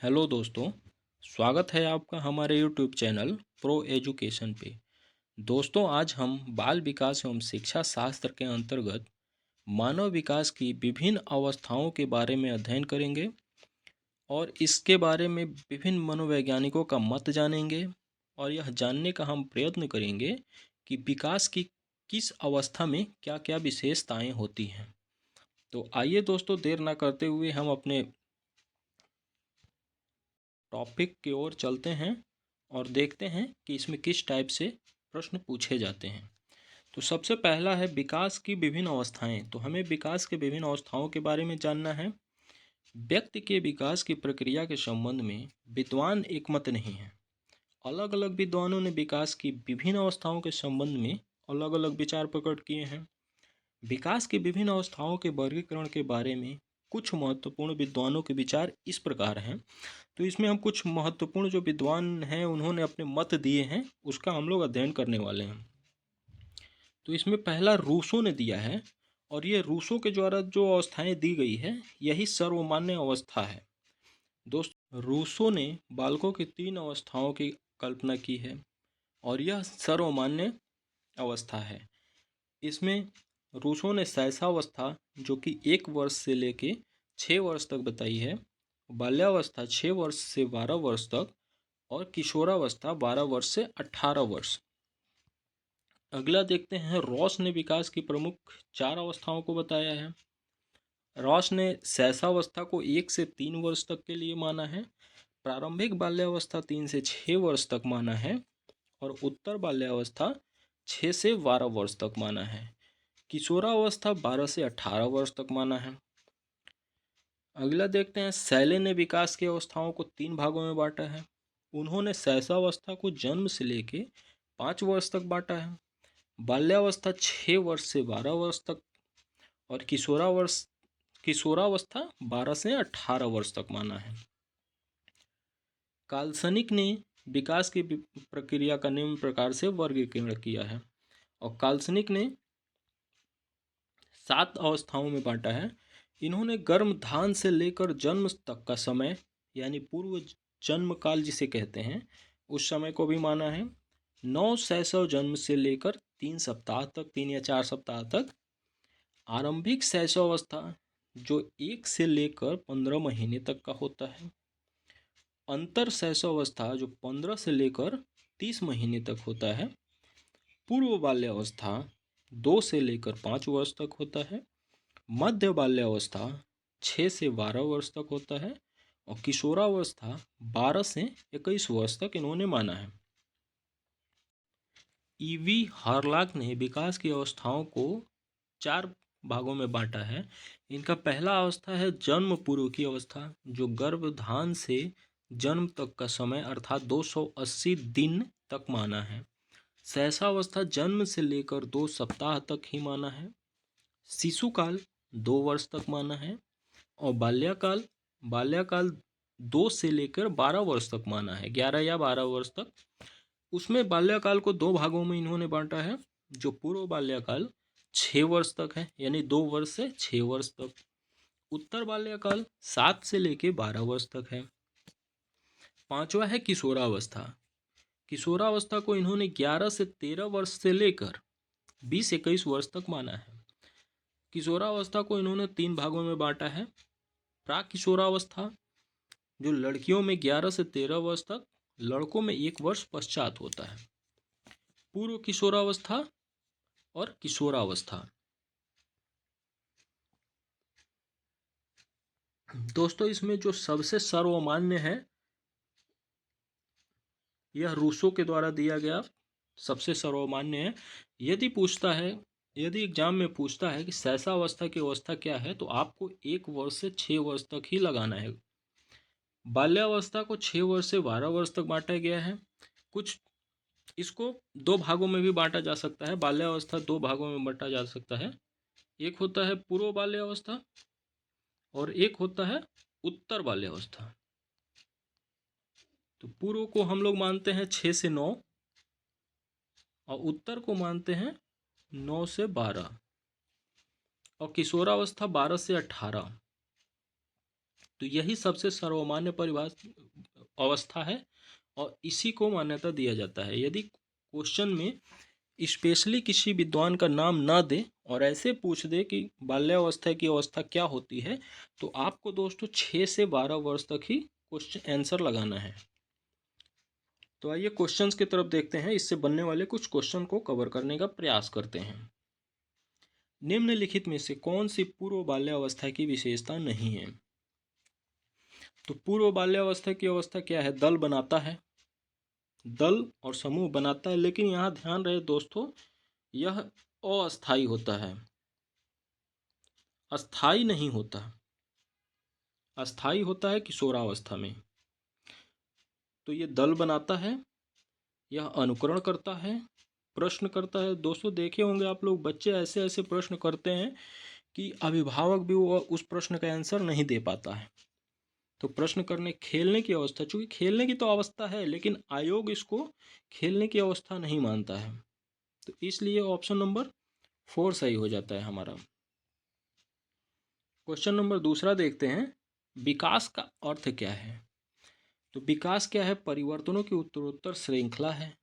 Hello दोस्तों। स्वागत है आपका हमारे यूट्यूब चैनल प्रो एजुकेशन पे। दोस्तों, आज हम बाल विकास एवं शिक्षा शास्त्र के अंतर्गत मानव विकास की विभिन्न अवस्थाओं के बारे में अध्ययन करेंगे और इसके बारे में विभिन्न मनोवैज्ञानिकों का मत जानेंगे और यह जानने का हम प्रयत्न करेंगे कि विकास की किस अवस्था में क्या क्या विशेषताएं होती हैं। तो आइए दोस्तों, देर ना करते हुए हम अपने टॉपिक की ओर चलते हैं और देखते हैं कि इसमें किस टाइप से प्रश्न पूछे जाते हैं। तो सबसे पहला है विकास की विभिन्न अवस्थाएं। तो हमें विकास के विभिन्न अवस्थाओं के बारे में जानना है। व्यक्ति के विकास की प्रक्रिया के संबंध में विद्वान एकमत नहीं है। अलग अलग विद्वानों ने विकास की विभिन्न अवस्थाओं के संबंध में अलग अलग विचार प्रकट किए हैं। विकास की विभिन्न अवस्थाओं के वर्गीकरण के बारे में कुछ महत्वपूर्ण विद्वानों के विचार इस प्रकार हैं। तो इसमें हम कुछ महत्वपूर्ण जो विद्वान हैं उन्होंने अपने मत दिए हैं, उसका हम लोग अध्ययन करने वाले हैं। तो इसमें पहला रूसो ने दिया है और ये रूसो के द्वारा जो अवस्थाएं दी गई है यही सर्वमान्य अवस्था है। दोस्त, रूसो ने बालकों की 3 अवस्थाओं की कल्पना की है और यह सर्वमान्य अवस्था है। इसमें रूसो ने शैशवावस्था जो कि 1 वर्ष से लेके 6 वर्ष तक बताई है, बाल्यावस्था 6 वर्ष से 12 वर्ष तक और किशोरावस्था 12 वर्ष से 18 वर्ष। अगला देखते हैं, रॉस ने विकास की प्रमुख 4 अवस्थाओं को बताया है। रॉस ने शैशवावस्था को 1 से 3 वर्ष तक के लिए माना है, प्रारंभिक बाल्यावस्था 3 से 6 वर्ष तक माना है और उत्तर बाल्यावस्था 6 से 12 वर्ष तक माना है। किशोरावस्था 12 से 18 वर्ष तक माना है। अगला देखते हैं, सैले ने विकास की अवस्थाओं को 3 भागों में बांटा है। उन्होंने शैशवावस्था को जन्म से लेके 5 वर्ष तक बांटा है, बाल्यावस्था 6 वर्ष से 12 वर्ष तक और किशोरावस्था 12 से 18 वर्ष तक माना है। काल्सनिक ने विकास की प्रक्रिया का निम्न प्रकार से वर्गीकरण किया है और काल्सनिक ने 7 अवस्थाओं में बांटा है। इन्होंने गर्भधान से लेकर जन्म तक का समय यानी पूर्व जन्म काल जिसे कहते हैं उस समय को भी माना है। 9 शैशव जन्म से लेकर 3 सप्ताह तक, 3 या 4 सप्ताह तक। आरंभिक शैशवावस्था जो 1 से लेकर 15 महीने तक का होता है। अंतर शैशवावस्था जो 15 से लेकर 30 महीने तक होता है। पूर्व बाल्यावस्था 2 से लेकर 5 वर्ष तक होता है। मध्य बाल्यावस्था 6 से 12 वर्ष तक होता है और किशोरावस्था 12 से 21 वर्ष तक इन्होंने माना है। ईवी हार्लॉक ने विकास की अवस्थाओं को 4 भागों में बांटा है। इनका पहला अवस्था है जन्म पूर्व की अवस्था जो गर्भधान से जन्म तक का समय अर्थात 280 दिन तक माना है। शैशवावस्था जन्म से लेकर 2 सप्ताह तक ही माना है। शिशुकाल 2 वर्ष तक माना है और बाल्यकाल बाल्यकाल 2 से लेकर 12 वर्ष तक माना है, 11 या 12 वर्ष तक। उसमें बाल्यकाल को 2 भागों में इन्होंने बांटा है। जो पूर्व बाल्यकाल 6 वर्ष तक है यानी 2 वर्ष से 6 वर्ष तक। उत्तर बाल्यकाल 7 से लेकर 12 वर्ष तक है। पांचवा है किशोरावस्था। किशोरावस्था को इन्होंने 11 से 13 वर्ष से लेकर 20-21 वर्ष तक माना है। किशोरावस्था को इन्होंने 3 भागों में बांटा है। प्राक किशोरावस्था जो लड़कियों में 11 से 13 वर्ष तक, लड़कों में 1 वर्ष पश्चात होता है। पूर्व किशोरावस्था और किशोरावस्था। दोस्तों, इसमें जो सबसे सर्वमान्य है यह रूसो के द्वारा दिया गया सबसे सर्वमान्य है। यदि एग्जाम में पूछता है कि शैशवावस्था की अवस्था क्या है तो आपको 1 वर्ष से 6 वर्ष तक ही लगाना है। बाल्यावस्था को 6 वर्ष से 12 वर्ष तक बांटा गया है। कुछ इसको 2 भागों में भी बांटा जा सकता है। बाल्यावस्था 2 भागों में बांटा जा सकता है। एक होता है पूर्व बाल्यावस्था और एक होता है उत्तर बाल्यावस्था। तो पूर्व को हम लोग मानते हैं 6 से 9 और उत्तर को मानते हैं 9 से 12 और किशोरावस्था 12 से 18। तो यही सबसे सर्वमान्य परिभाषा अवस्था है और इसी को मान्यता दिया जाता है। यदि क्वेश्चन में स्पेशली किसी विद्वान का नाम ना दे और ऐसे पूछ दे कि बाल्यावस्था की अवस्था क्या होती है, तो आपको दोस्तों 6 से 12 वर्ष तक ही क्वेश्चन आंसर लगाना है। तो आइए क्वेश्चंस की तरफ देखते हैं, इससे बनने वाले कुछ क्वेश्चन को कवर करने का प्रयास करते हैं। निम्नलिखित में से कौन सी पूर्व बाल्यावस्था की विशेषता नहीं है? तो पूर्व बाल्यावस्था की अवस्था क्या है? दल बनाता है, दल और समूह बनाता है, लेकिन यहाँ ध्यान रहे दोस्तों, यह अस्थाई होता है, अस्थाई नहीं होता। अस्थाई होता है किशोरावस्था में। तो ये दल बनाता है, यह अनुकरण करता है, प्रश्न करता है। दोस्तों देखे होंगे आप लोग, बच्चे ऐसे ऐसे प्रश्न करते हैं कि अभिभावक भी वो उस प्रश्न का आंसर नहीं दे पाता है। तो प्रश्न करने, खेलने की अवस्था, चूंकि खेलने की तो अवस्था है लेकिन आयोग इसको खेलने की अवस्था नहीं मानता है, तो इसलिए ऑप्शन नंबर 4 सही हो जाता है हमारा। क्वेश्चन नंबर दूसरा देखते हैं, विकास का अर्थ क्या है? तो विकास क्या है? परिवर्तनों की उत्तरोत्तर श्रृंखला है।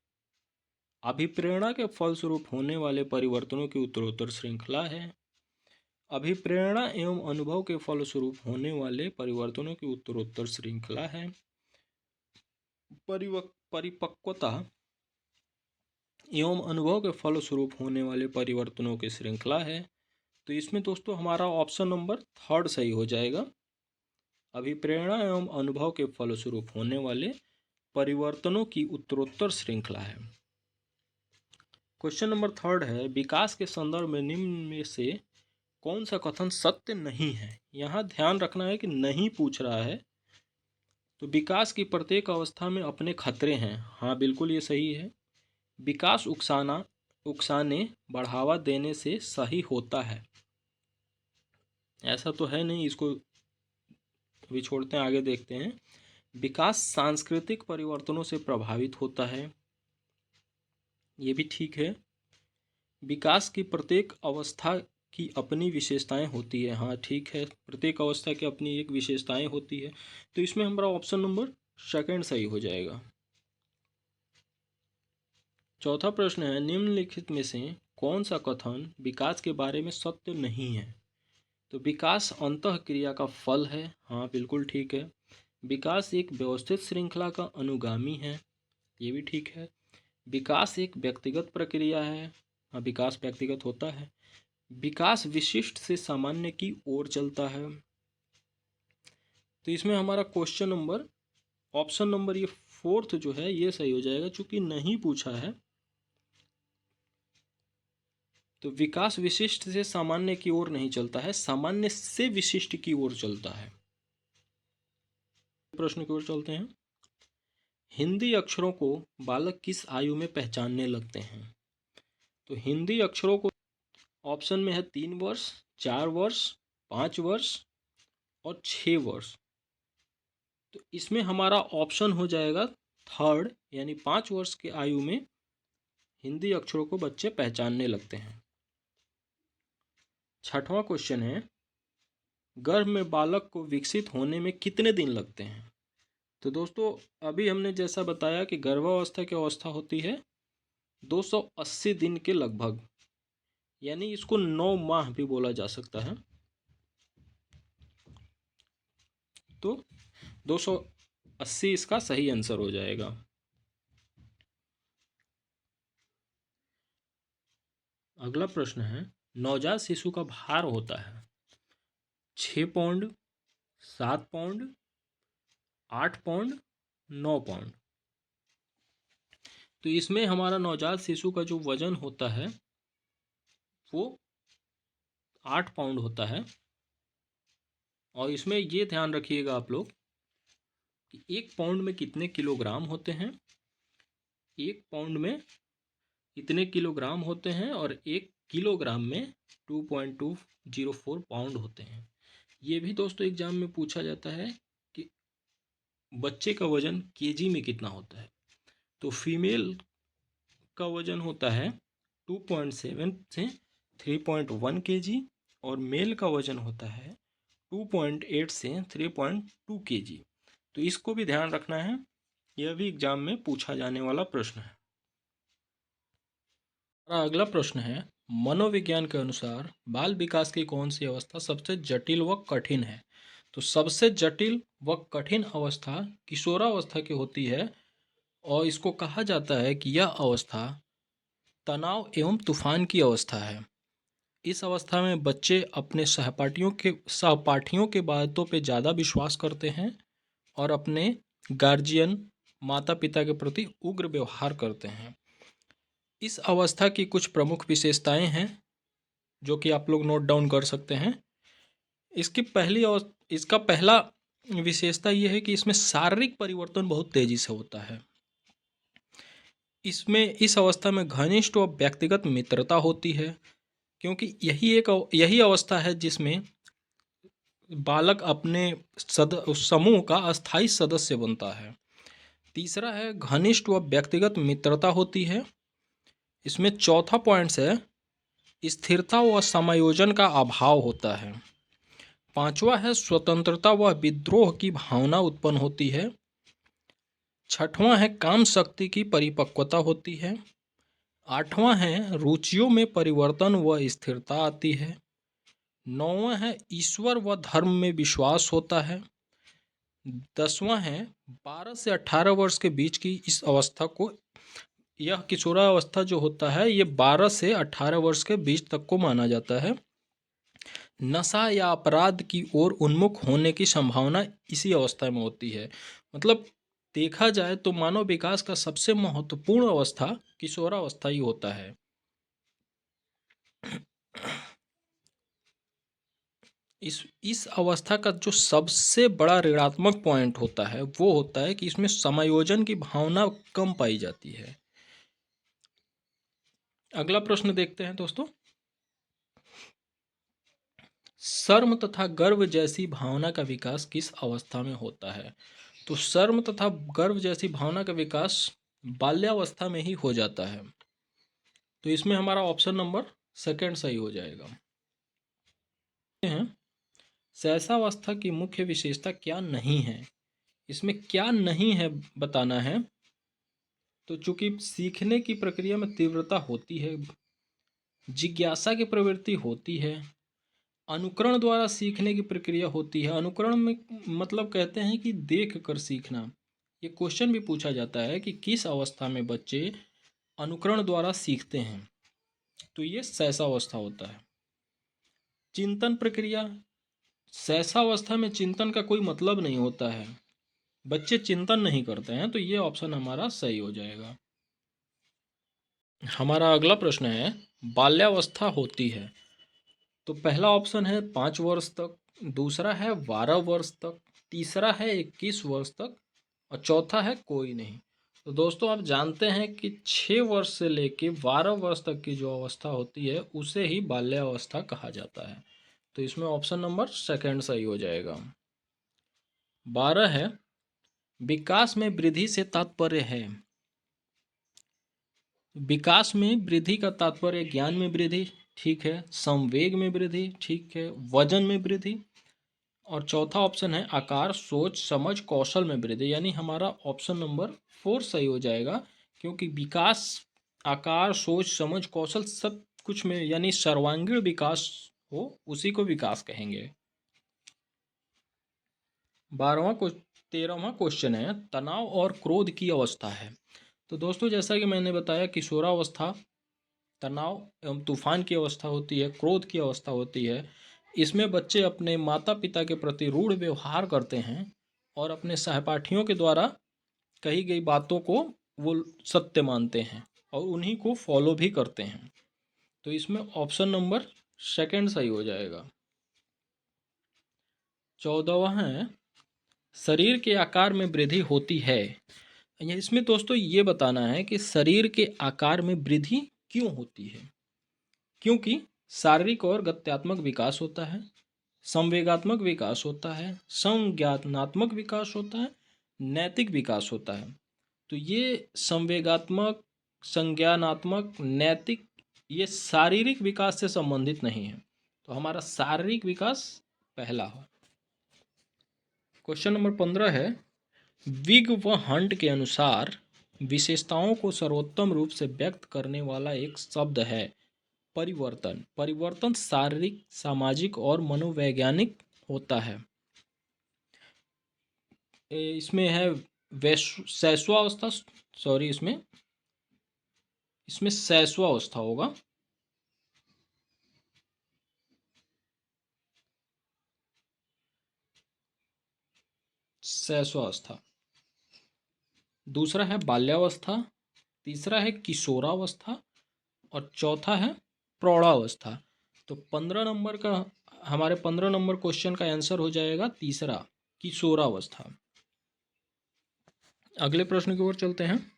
अभिप्रेरणा के फलस्वरूप होने वाले परिवर्तनों की उत्तरोत्तर श्रृंखला है। अभिप्रेरणा एवं अनुभव के फलस्वरूप होने वाले परिवर्तनों की उत्तरोत्तर श्रृंखला है। परिपक्वता एवं अनुभव के फलस्वरूप होने वाले परिवर्तनों की श्रृंखला है। तो इसमें दोस्तों हमारा ऑप्शन नंबर 3 सही हो जाएगा। अभिप्रेरणा एवं अनुभव के फलस्वरूप होने वाले परिवर्तनों की उत्तरोत्तर श्रृंखला है। क्वेश्चन नंबर 3 है, विकास के संदर्भ में निम्न में से कौन सा कथन सत्य नहीं है? यहाँ ध्यान रखना है कि नहीं पूछ रहा है। तो विकास की प्रत्येक अवस्था में अपने खतरे हैं, हाँ बिल्कुल ये सही है। विकास उकसाने बढ़ावा देने से सही होता है, ऐसा तो है नहीं, इसको भी छोड़ते हैं, आगे देखते हैं। विकास सांस्कृतिक परिवर्तनों से प्रभावित होता है, ये भी ठीक है। विकास की प्रत्येक अवस्था की अपनी विशेषताएं होती है, हाँ ठीक है, प्रत्येक अवस्था की अपनी एक विशेषताएं होती है। तो इसमें हमारा ऑप्शन नंबर 2 सही हो जाएगा। चौथा प्रश्न है, निम्नलिखित में से कौन सा कथन विकास के बारे में सत्य नहीं है? तो विकास अंतः क्रिया का फल है, हाँ बिल्कुल ठीक है। विकास एक व्यवस्थित श्रृंखला का अनुगामी है, ये भी ठीक है। विकास एक व्यक्तिगत प्रक्रिया है, हाँ विकास व्यक्तिगत होता है। विकास विशिष्ट से सामान्य की ओर चलता है। तो इसमें हमारा क्वेश्चन नंबर, ऑप्शन नंबर ये 4 जो है ये सही हो जाएगा, चूंकि नहीं पूछा है। तो विकास विशिष्ट से सामान्य की ओर नहीं चलता है, सामान्य से विशिष्ट की ओर चलता है। प्रश्न की ओर चलते हैं। हिंदी अक्षरों को बालक किस आयु में पहचानने लगते हैं? तो हिंदी अक्षरों को ऑप्शन में है 3 वर्ष, 4 वर्ष, 5 वर्ष और 6 वर्ष। तो इसमें हमारा ऑप्शन हो जाएगा 3rd, यानी 5 वर्ष की आयु में हिंदी अक्षरों को बच्चे पहचानने लगते हैं। 6वां क्वेश्चन है, गर्भ में बालक को विकसित होने में कितने दिन लगते हैं? तो दोस्तों अभी हमने जैसा बताया कि गर्भावस्था की अवस्था होती है 280 दिन के लगभग, यानी इसको 9 माह भी बोला जा सकता है। तो 280 इसका सही आंसर हो जाएगा। अगला प्रश्न है, नवजात शिशु का भार होता है 6 पाउंड, 7 पाउंड, 8 पाउंड, 9 पाउंड। तो इसमें हमारा नवजात शिशु का जो वजन होता है वो 8 पाउंड होता है। और इसमें ये ध्यान रखिएगा आप लोग कि 1 पाउंड में कितने किलोग्राम होते हैं, 1 पाउंड में इतने किलोग्राम होते हैं और 1 किलोग्राम में 2.204 पाउंड होते हैं। ये भी दोस्तों एग्जाम में पूछा जाता है कि बच्चे का वजन केजी में कितना होता है। तो फीमेल का वजन होता है 2.7 से 3.1 केजी और मेल का वजन होता है 2.8 से 3.2 kg। तो इसको भी ध्यान रखना है, यह भी एग्जाम में पूछा जाने वाला प्रश्न है। हमारा अगला प्रश्न है, मनोविज्ञान के अनुसार बाल विकास की कौन सी अवस्था सबसे जटिल व कठिन है? तो सबसे जटिल व कठिन अवस्था किशोरावस्था की होती है और इसको कहा जाता है कि यह अवस्था तनाव एवं तूफान की अवस्था है। इस अवस्था में बच्चे अपने सहपाठियों के बातों पे ज़्यादा विश्वास करते हैं और अपने गार्जियन माता पिता के प्रति उग्र व्यवहार करते हैं। इस अवस्था की कुछ प्रमुख विशेषताएं हैं जो कि आप लोग नोट डाउन कर सकते हैं। इसका पहला विशेषता यह है कि इसमें शारीरिक परिवर्तन बहुत तेजी से होता है। इस अवस्था में घनिष्ठ व व्यक्तिगत मित्रता होती है, क्योंकि यही अवस्था है जिसमें बालक अपने समूह का अस्थायी सदस्य बनता है। तीसरा है घनिष्ठ व व्यक्तिगत मित्रता होती है। इसमें चौथा पॉइंट्स है स्थिरता व समायोजन का अभाव होता है। पांचवा है स्वतंत्रता व विद्रोह की भावना उत्पन्न होती है। छठवां है काम शक्ति की परिपक्वता होती है। आठवां है रुचियों में परिवर्तन व स्थिरता आती है। नौवां है ईश्वर व धर्म में विश्वास होता है। 10वां है 12 से 18 वर्ष के बीच की इस अवस्था को, यह किशोरावस्था जो होता है ये 12 से 18 वर्ष के बीच तक को माना जाता है। नशा या अपराध की ओर उन्मुख होने की संभावना इसी अवस्था में होती है। मतलब देखा जाए तो मानव विकास का सबसे महत्वपूर्ण अवस्था किशोरावस्था ही होता है। इस अवस्था का जो सबसे बड़ा ऋणात्मक पॉइंट होता है वो होता है कि इसमें समायोजन की भावना कम पाई जाती है। अगला प्रश्न देखते हैं दोस्तों, शर्म तथा गर्व जैसी भावना का विकास किस अवस्था में होता है? तो शर्म तथा गर्व जैसी भावना का विकास बाल्यावस्था में ही हो जाता है। तो इसमें हमारा ऑप्शन नंबर सेकंड सही हो जाएगा। सहसावस्था की मुख्य विशेषता क्या नहीं है? इसमें क्या नहीं है बताना है। तो चूंकि सीखने की प्रक्रिया में तीव्रता होती है, जिज्ञासा की प्रवृत्ति होती है, अनुकरण द्वारा सीखने की प्रक्रिया होती है। अनुकरण में मतलब कहते हैं कि देख कर सीखना। ये क्वेश्चन भी पूछा जाता है कि किस अवस्था में बच्चे अनुकरण द्वारा सीखते हैं, तो ये सहसावस्था होता है। चिंतन प्रक्रिया, सहसावस्था में चिंतन का कोई मतलब नहीं होता है, बच्चे चिंतन नहीं करते हैं, तो ये ऑप्शन हमारा सही हो जाएगा। हमारा अगला प्रश्न है, बाल्यावस्था होती है तो पहला ऑप्शन है 5 वर्ष तक, दूसरा है 12 वर्ष तक, तीसरा है 21 वर्ष तक और चौथा है कोई नहीं। तो दोस्तों आप जानते हैं कि 6 वर्ष से लेके 12 वर्ष तक की जो अवस्था होती है उसे ही बाल्यावस्था कहा जाता है। तो इसमें ऑप्शन नंबर सेकंड सही हो जाएगा। 12 है विकास में वृद्धि से तात्पर्य है। विकास में वृद्धि का तात्पर्य ज्ञान में वृद्धि, ठीक है, संवेग में वृद्धि, ठीक है, वजन में वृद्धि, और चौथा ऑप्शन है आकार सोच समझ कौशल में वृद्धि, यानी हमारा ऑप्शन नंबर 4 सही हो जाएगा। क्योंकि विकास आकार सोच समझ कौशल सब कुछ में, यानी सर्वांगीण विकास हो उसी को विकास कहेंगे। 13वां क्वेश्चन है तनाव और क्रोध की अवस्था है। तो दोस्तों जैसा कि मैंने बताया किशोरावस्था तनाव एवं तूफान की अवस्था होती है, क्रोध की अवस्था होती है। इसमें बच्चे अपने माता पिता के प्रति रूढ़ व्यवहार करते हैं और अपने सहपाठियों के द्वारा कही गई बातों को वो सत्य मानते हैं और उन्हीं को फॉलो भी करते हैं। तो इसमें ऑप्शन नंबर सेकंड सही हो जाएगा। 14वां है शरीर के आकार में वृद्धि होती है। इसमें दोस्तों ये बताना है कि शरीर के आकार में वृद्धि क्यों होती है। क्योंकि शारीरिक और गत्यात्मक विकास होता है, संवेगात्मक विकास होता है, संज्ञानात्मक विकास होता है, नैतिक विकास होता है। तो ये संवेगात्मक संज्ञानात्मक नैतिक ये शारीरिक विकास से संबंधित नहीं है, तो हमारा शारीरिक विकास पहला हो। क्वेश्चन नंबर 15 है, विग व हंट के अनुसार विशेषताओं को सर्वोत्तम रूप से व्यक्त करने वाला एक शब्द है परिवर्तन। परिवर्तन शारीरिक, सामाजिक और मनोवैज्ञानिक होता है। इसमें है शैशवावस्था, सॉरी, इसमें शैशवावस्था होगा। शैशवावस्था। दूसरा है बाल्यावस्था, तीसरा है किशोरावस्था और चौथा है प्रौढ़ावस्था। तो 15 नंबर का, हमारे 15 नंबर क्वेश्चन का आंसर हो जाएगा तीसरा, किशोरावस्था। अगले प्रश्न की ओर चलते हैं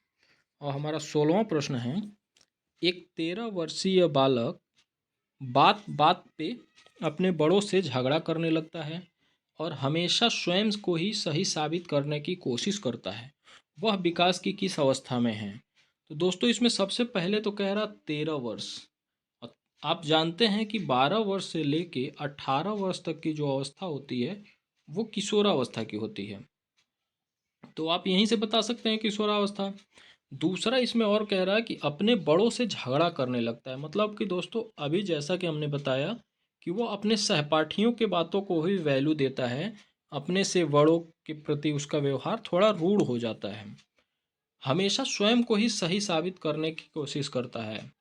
और हमारा 16वां प्रश्न है, एक 13 वर्षीय बालक बात बात पे अपने बड़ों से झगड़ा करने लगता है और हमेशा स्वयं को ही सही साबित करने की कोशिश करता है। वह विकास की किस अवस्था में है? तो दोस्तों इसमें सबसे पहले तो कह रहा 13 वर्ष। और आप जानते हैं कि 12 वर्ष से लेके 18 वर्ष तक की जो अवस्था होती है वो किशोरावस्था की होती है। तो आप यहीं से बता सकते हैं किशोरावस्था। दूसरा इसमें और कह रहा है कि अपने बड़ों से झगड़ा करने लगता है, मतलब कि दोस्तों अभी जैसा कि हमने बताया कि वो अपने सहपाठियों के बातों को ही वैल्यू देता है, अपने से बड़ों के प्रति उसका व्यवहार थोड़ा रूढ़ हो जाता है, हमेशा स्वयं को ही सही साबित करने की कोशिश करता है।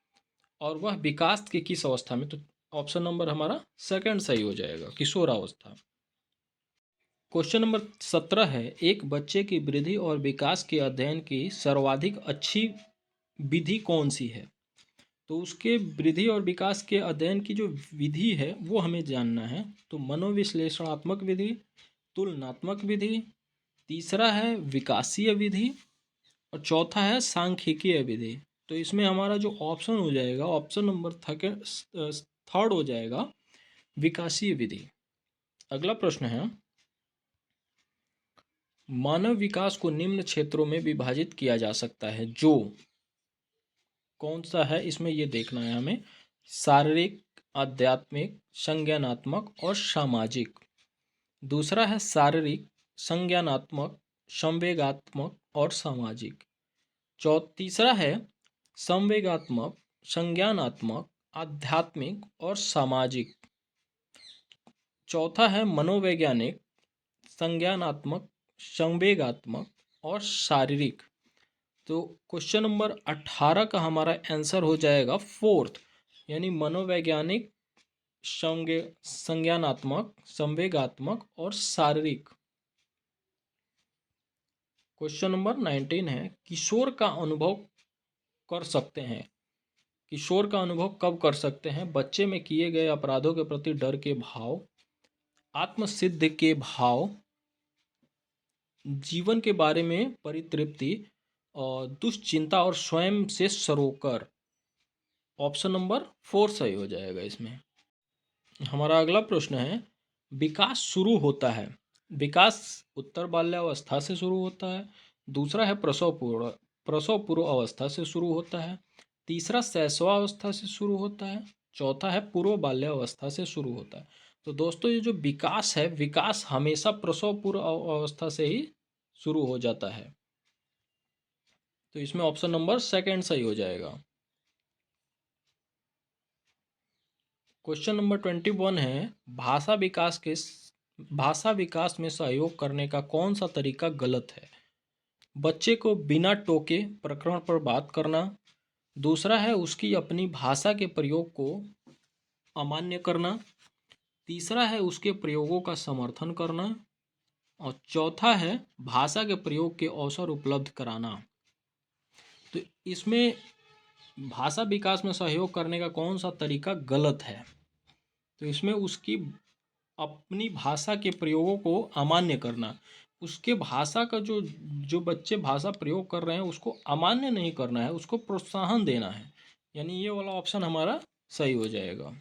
और वह विकास की किस अवस्था में? तो ऑप्शन नंबर हमारा सेकंड सही हो जाएगा, किशोरावस्था। क्वेश्चन नंबर 17 है, एक बच्चे की वृद्धि और विकास के अध्ययन की सर्वाधिक अच्छी विधि कौन सी है? तो उसके वृद्धि और विकास के अध्ययन की जो विधि है वो हमें जानना है। तो मनोविश्लेषणात्मक विधि, तुलनात्मक विधि, तीसरा है विकासीय विधि और चौथा है सांख्यिकीय विधि। तो इसमें हमारा जो ऑप्शन हो जाएगा, ऑप्शन नंबर थर्ड हो जाएगा, विकासीय विधि। अगला प्रश्न है, मानव विकास को निम्न क्षेत्रों में विभाजित किया जा सकता है, जो कौन सा है इसमें ये देखना है हमें। शारीरिक, आध्यात्मिक, संज्ञानात्मक और सामाजिक। दूसरा है शारीरिक, संज्ञानात्मक, संवेगात्मक और सामाजिक। तीसरा है संवेगात्मक, संज्ञानात्मक, आध्यात्मिक और सामाजिक। चौथा है मनोवैज्ञानिक, संज्ञानात्मक, संवेगात्मक और शारीरिक। तो क्वेश्चन नंबर 18 का हमारा आंसर हो जाएगा फोर्थ, यानी मनोवैज्ञानिक, संज्ञानात्मक, संवेगात्मक और शारीरिक। क्वेश्चन नंबर 19 है, किशोर का अनुभव कर सकते हैं। किशोर का अनुभव कब कर सकते हैं? बच्चे में किए गए अपराधों के प्रति डर के भाव, आत्मसिद्ध के भाव, जीवन के बारे में परितृप्ति और दुश्चिंता और स्वयं से सरोकर। ऑप्शन नंबर 4 सही हो जाएगा इसमें। हमारा अगला प्रश्न है, विकास शुरू होता है। विकास उत्तर बाल्यावस्था से शुरू होता है। दूसरा है प्रसव पूर्व अवस्था से शुरू होता है। तीसरा शैशवावस्था से शुरू होता है। चौथा है पूर्व बाल्यावस्था से शुरू होता है। तो दोस्तों ये जो विकास है, विकास हमेशा प्रसव पूर्व अवस्था से ही शुरू हो जाता है। तो इसमें ऑप्शन नंबर सेकंड सही हो जाएगा। क्वेश्चन नंबर 21 है, भाषा विकास में सहयोग करने का कौन सा तरीका गलत है? बच्चे को बिना टोके प्रकरण पर बात करना। दूसरा है उसकी अपनी भाषा के प्रयोग को अमान्य करना। तीसरा है उसके प्रयोगों का समर्थन करना और चौथा है भाषा के प्रयोग के अवसर उपलब्ध कराना। तो इसमें भाषा विकास में सहयोग करने का कौन सा तरीका गलत है? तो इसमें उसकी अपनी भाषा के प्रयोगों को अमान्य करना, उसके भाषा का जो जो बच्चे भाषा प्रयोग कर रहे हैं उसको अमान्य नहीं करना है, उसको प्रोत्साहन देना है, यानी ये वाला ऑप्शन हमारा सही हो जाएगा।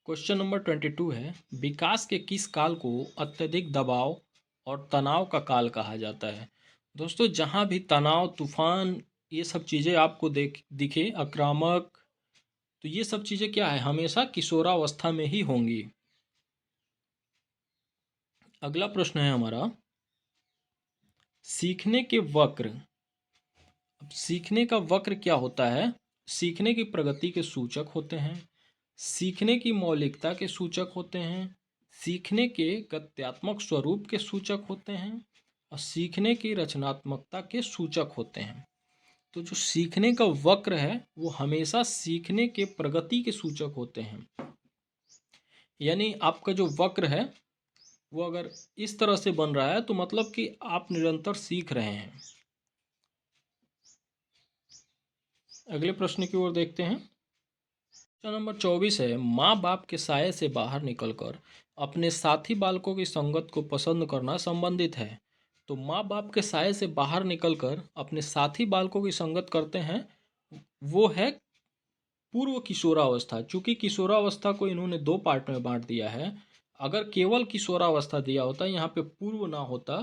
क्वेश्चन नंबर 22 है, विकास के किस काल को अत्यधिक दबाव और तनाव का काल कहा जाता है? दोस्तों जहाँ भी तनाव, तूफान, ये सब चीज़ें आपको दिखे, आक्रामक, तो ये सब चीज़ें क्या है, हमेशा किशोरावस्था में ही होंगी। अगला प्रश्न है हमारा, सीखने के वक्र। अब सीखने का वक्र क्या होता है? सीखने की प्रगति के सूचक होते हैं, सीखने की मौलिकता के सूचक होते हैं, सीखने के गत्यात्मक स्वरूप के सूचक होते हैं और सीखने की रचनात्मकता के सूचक होते हैं। तो जो सीखने का वक्र है वो हमेशा सीखने के प्रगति के सूचक होते हैं। यानी आपका जो वक्र है वो अगर इस तरह से बन रहा है तो मतलब कि आप निरंतर सीख रहे हैं। अगले प्रश्न की ओर देखते हैं। प्रश्न नंबर 24 है, माँ बाप के साये से बाहर निकलकर अपने साथी बालकों की संगत को पसंद करना संबंधित है। तो माँ बाप के साये से बाहर निकलकर अपने साथी बालकों की संगत करते हैं, वो है पूर्व किशोरावस्था। चूंकि किशोरावस्था को इन्होंने दो पार्ट में बांट दिया है, अगर केवल किशोरावस्था दिया होता, यहाँ पे पूर्व ना होता,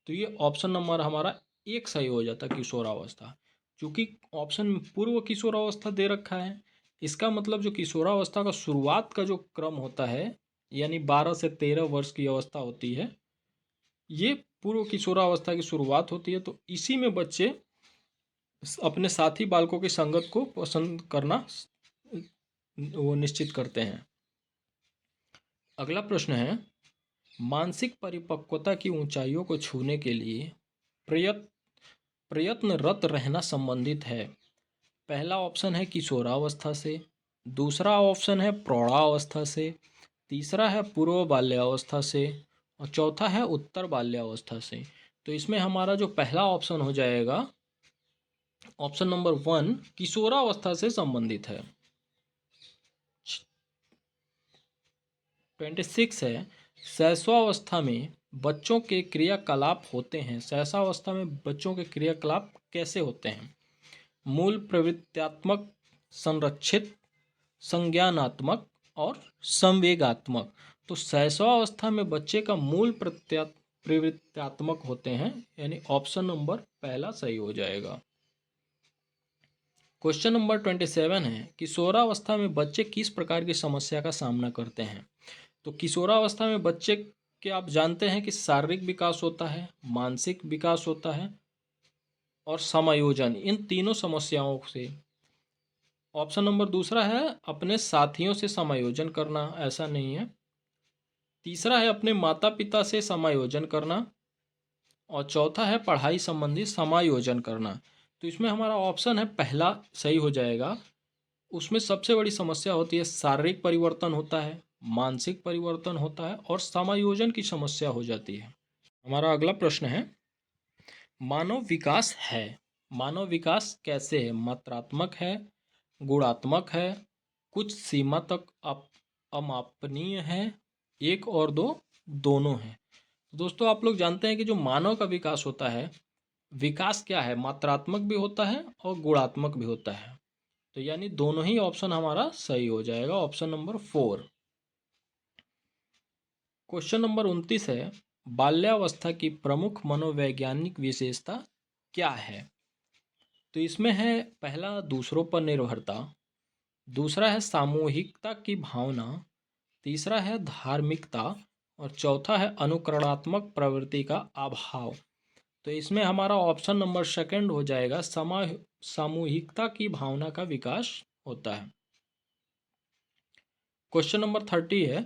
तो ये ऑप्शन नंबर हमारा एक सही हो जाता, किशोरावस्था। चूंकि ऑप्शन में पूर्व किशोरावस्था दे रखा है, इसका मतलब जो किशोरावस्था का शुरुआत का जो क्रम होता है, यानी 12 से 13 वर्ष की अवस्था होती है, ये पूर्व किशोरावस्था की शुरुआत होती है। तो इसी में बच्चे अपने साथी बालकों की संगत को पसंद करना वो निश्चित करते हैं। अगला प्रश्न है, मानसिक परिपक्वता की ऊंचाइयों को छूने के लिए प्रयत्नरत रहना संबंधित है। पहला ऑप्शन है किशोरावस्था से, दूसरा ऑप्शन है प्रौढ़ावस्था से, तीसरा है पूर्व बाल्यावस्था से और चौथा है उत्तर बाल्यावस्था से। तो इसमें हमारा जो पहला ऑप्शन हो जाएगा, ऑप्शन नंबर 1, किशोरावस्था से संबंधित है। 26 है, शैशवावस्था में बच्चों के क्रियाकलाप होते हैं। शैशवावस्था में बच्चों के क्रियाकलाप कैसे होते हैं? मूल प्रवृत्त्यात्मक, संरक्षित, संज्ञानात्मक और संवेगात्मक। तो शैशवावस्था में बच्चे का मूल प्रवृत्त्यात्मक होते हैं, यानी ऑप्शन नंबर पहला सही हो जाएगा। क्वेश्चन नंबर 27 है, किशोरावस्था में बच्चे किस प्रकार की समस्या का सामना करते हैं? तो किशोरावस्था में बच्चे के आप जानते हैं कि शारीरिक विकास होता है, मानसिक विकास होता है और समायोजन, इन तीनों समस्याओं से। ऑप्शन नंबर दूसरा है अपने साथियों से समायोजन करना, ऐसा नहीं है। तीसरा है अपने माता पिता से समायोजन करना और चौथा है पढ़ाई संबंधी समायोजन करना। तो इसमें हमारा ऑप्शन है पहला सही हो जाएगा। उसमें सबसे बड़ी समस्या होती है शारीरिक परिवर्तन होता है, मानसिक परिवर्तन होता है और समायोजन की समस्या हो जाती है। हमारा अगला प्रश्न है, मानव विकास है, मानव विकास कैसे है? मात्रात्मक है, गुणात्मक है, कुछ सीमा तक अमापनीय है, एक और दो, दोनों है। दोस्तों आप लोग जानते हैं कि जो मानव का विकास होता है, विकास क्या है, मात्रात्मक भी होता है और गुणात्मक भी होता है। तो यानी दोनों ही ऑप्शन हमारा सही हो जाएगा, ऑप्शन नंबर 4। क्वेश्चन नंबर 29 है, बाल्यावस्था की प्रमुख मनोवैज्ञानिक विशेषता क्या है? तो इसमें है पहला दूसरों पर निर्भरता, दूसरा है सामूहिकता की भावना, तीसरा है धार्मिकता और चौथा है अनुकरणात्मक प्रवृत्ति का अभाव। तो इसमें हमारा ऑप्शन नंबर सेकंड हो जाएगा, सामूहिकता की भावना का विकास होता है। क्वेश्चन नंबर 30 है,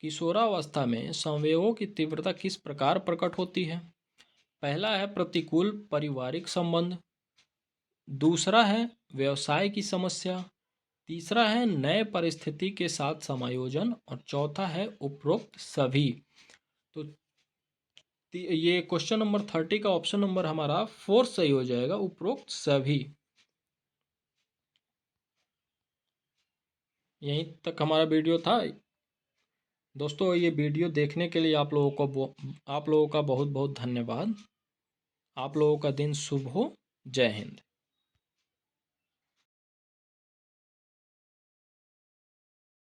किशोरावस्था में संवेगों की तीव्रता किस प्रकार प्रकट होती है? पहला है प्रतिकूल पारिवारिक संबंध, दूसरा है व्यवसाय की समस्या, तीसरा है नए परिस्थिति के साथ समायोजन और चौथा है उपरोक्त सभी। तो ये क्वेश्चन नंबर 30 का ऑप्शन नंबर हमारा 4 सही हो जाएगा, उपरोक्त सभी। यहीं तक हमारा वीडियो था दोस्तों। ये वीडियो देखने के लिए आप लोगों का बहुत बहुत धन्यवाद। आप लोगों का दिन शुभ हो। जय हिंद।